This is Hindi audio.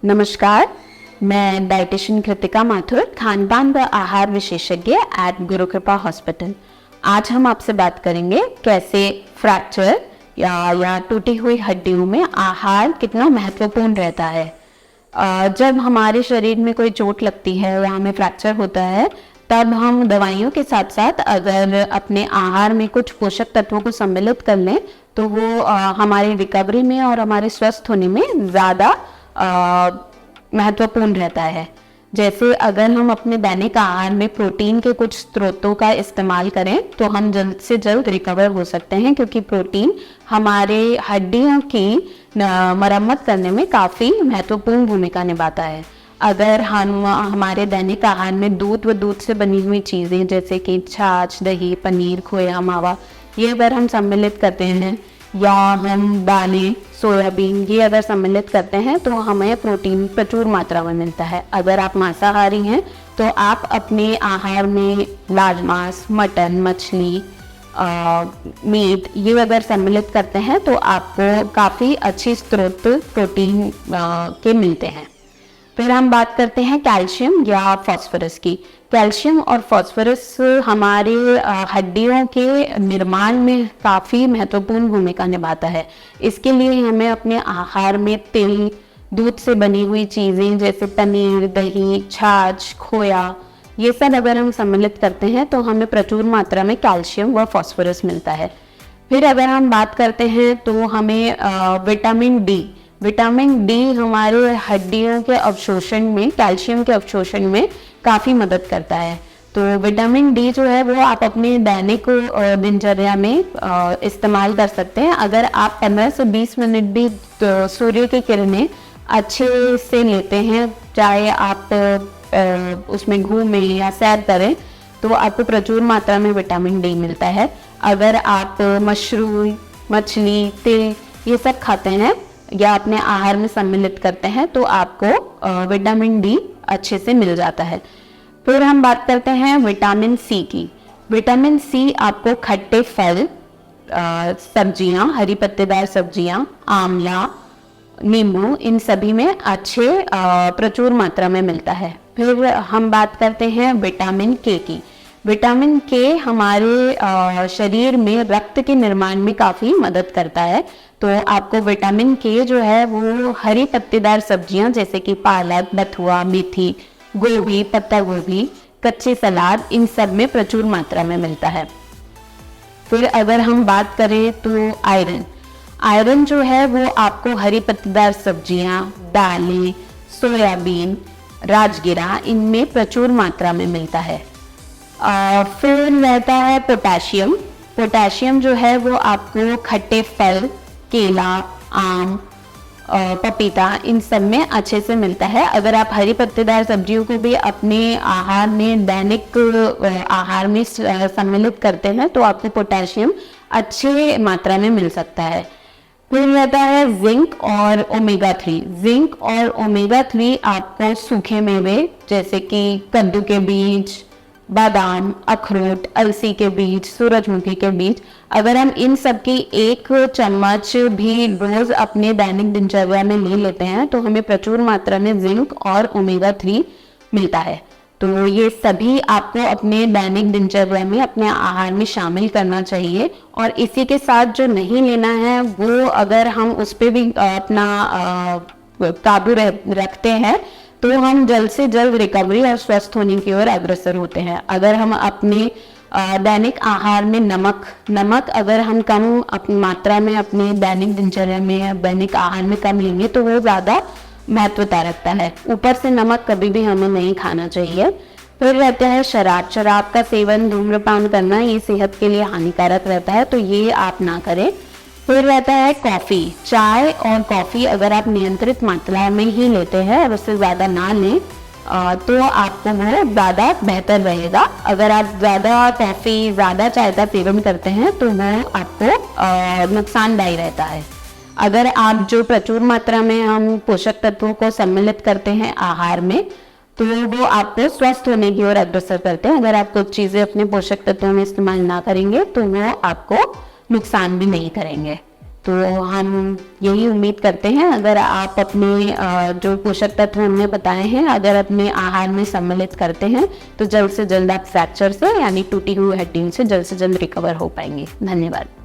नमस्कार, मैं डाइटिशियन कृतिका माथुर, खान-पान व आहार विशेषज्ञ एट गुरु कृपा हॉस्पिटल। आज हम आपसे बात करेंगे कैसे फ्रैक्चर या टूटी हुई हड्डियों में आहार कितना महत्वपूर्ण रहता है। जब हमारे शरीर में कोई चोट लगती है या हमें फ्रैक्चर होता है, तब हम दवाइयों के साथ साथ अगर अपने आहार में कुछ पोषक तत्वों को सम्मिलित कर लें तो वो हमारी रिकवरी में और हमारे स्वस्थ होने में ज़्यादा महत्वपूर्ण रहता है। जैसे अगर हम अपने दैनिक आहार में प्रोटीन के कुछ स्रोतों का इस्तेमाल करें तो हम जल्द से जल्द रिकवर हो सकते हैं, क्योंकि प्रोटीन हमारे हड्डियों की मरम्मत करने में काफ़ी महत्वपूर्ण भूमिका निभाता है। अगर हम हमारे दैनिक आहार में दूध व दूध से बनी हुई चीज़ें जैसे कि छाछ, दही, पनीर, खोया, मावा, ये अगर हम सम्मिलित करते हैं या हम दालें, सोयाबीन, ये अगर सम्मिलित करते हैं तो हमें प्रोटीन प्रचुर मात्रा में मिलता है। अगर आप मांसाहारी हैं तो आप अपने आहार में लार्ज मांस, मटन, मछली, मीट, ये अगर सम्मिलित करते हैं तो आपको काफ़ी अच्छी स्रोत प्रोटीन के मिलते हैं। फिर हम बात करते हैं कैल्शियम या फास्फोरस की। कैल्शियम और फास्फोरस हमारे हड्डियों के निर्माण में काफ़ी महत्वपूर्ण भूमिका निभाता है। इसके लिए हमें अपने आहार में तिल, दूध से बनी हुई चीज़ें जैसे पनीर, दही, छाछ, खोया, ये सब अगर हम सम्मिलित करते हैं तो हमें प्रचुर मात्रा में कैल्शियम व फास्फोरस मिलता है। फिर अगर हम बात करते हैं तो हमें विटामिन डी हमारे हड्डियों के अवशोषण में, कैल्शियम के अवशोषण में काफ़ी मदद करता है। तो विटामिन डी जो है वो आप अपने दैनिक दिनचर्या में इस्तेमाल कर सकते हैं। अगर आप 15 से 20 मिनट भी सूर्य की किरणें अच्छे से लेते हैं, चाहे आप उसमें घूमें या सैर करें, तो आपको प्रचुर मात्रा में विटामिन डी मिलता है। अगर आप मशरूम, मछली, तिल, ये सब खाते हैं या अपने आहार में सम्मिलित करते हैं तो आपको विटामिन डी अच्छे से मिल जाता है। फिर हम बात करते हैं विटामिन सी की। विटामिन सी आपको खट्टे फल, सब्जियां, हरी पत्तेदार सब्जियां, आंवला, नींबू, इन सभी में अच्छे प्रचुर मात्रा में मिलता है। फिर हम बात करते हैं विटामिन के की। विटामिन के हमारे शरीर में रक्त के निर्माण में काफ़ी मदद करता है। तो आपको विटामिन के जो है वो हरी पत्तेदार सब्जियां जैसे कि पालक, बथुआ, मेथी, गोभी, पत्ता गोभी, कच्चे सलाद, इन सब में प्रचुर मात्रा में मिलता है। फिर अगर हम बात करें तो आयरन जो है वो आपको हरी पत्तेदार सब्जियां, दालें, सोयाबीन, राजगिरा, इनमें प्रचुर मात्रा में मिलता है। फिर रहता है पोटाशियम जो है वो आपको खट्टे फल, केला, आम, पपीता, इन सब में अच्छे से मिलता है। अगर आप हरी पत्तेदार सब्जियों को भी अपने आहार में, दैनिक आहार में सम्मिलित करते हैं तो आपको पोटेशियम अच्छे मात्रा में मिल सकता है। फिर रहता है जिंक और ओमेगा 3 आपको सूखे मेवे जैसे कि कद्दू के बीज, बादाम, अखरोट, अलसी के बीज, सूरजमुखी के बीज, अगर हम इन सब की 1 चम्मच भी रोज अपने दैनिक दिनचर्या में ले लेते हैं तो हमें प्रचुर मात्रा में जिंक और ओमेगा 3 मिलता है। तो ये सभी आपको अपने दैनिक दिनचर्या में, अपने आहार में शामिल करना चाहिए। और इसी के साथ जो नहीं लेना है वो अगर हम उस पर भी अपना काबू रखते हैं तो हम जल्द से जल्द रिकवरी और स्वस्थ होने की ओर अग्रसर होते हैं। अगर हम अपने दैनिक आहार में नमक अगर हम कम अपनी मात्रा में अपने दैनिक दिनचर्या में, दैनिक आहार में कम लेंगे तो वो ज़्यादा महत्वता रखता है। ऊपर से नमक कभी भी हमें नहीं खाना चाहिए। फिर रहता है शराब का सेवन, धूम्रपान करना, ये सेहत के लिए हानिकारक रहता है, तो ये आप ना करें। फिर रहता है चाय और कॉफ़ी अगर आप नियंत्रित मात्रा में ही लेते हैं और उससे ज़्यादा ना लें तो आपको वो ज़्यादा बेहतर रहेगा। अगर आप ज़्यादा कॉफ़ी, ज़्यादा चाय का सेवन करते हैं तो वो आपको नुकसानदायी रहता है। अगर आप जो प्रचुर मात्रा में हम पोषक तत्वों को सम्मिलित करते हैं आहार में तो वो आपको स्वस्थ होने की ओर अग्रसर करते हैं। अगर आप कुछ चीज़ें अपने पोषक तत्वों में इस्तेमाल ना करेंगे तो वो आपको नुकसान भी नहीं करेंगे। तो हम यही उम्मीद करते हैं, अगर आप अपने जो पोषक तत्व हमने बताए हैं अगर अपने आहार में सम्मिलित करते हैं तो जल्द से जल्द आप फ्रैक्चर से यानी टूटी हुई हड्डियों से जल्द रिकवर हो पाएंगे। धन्यवाद।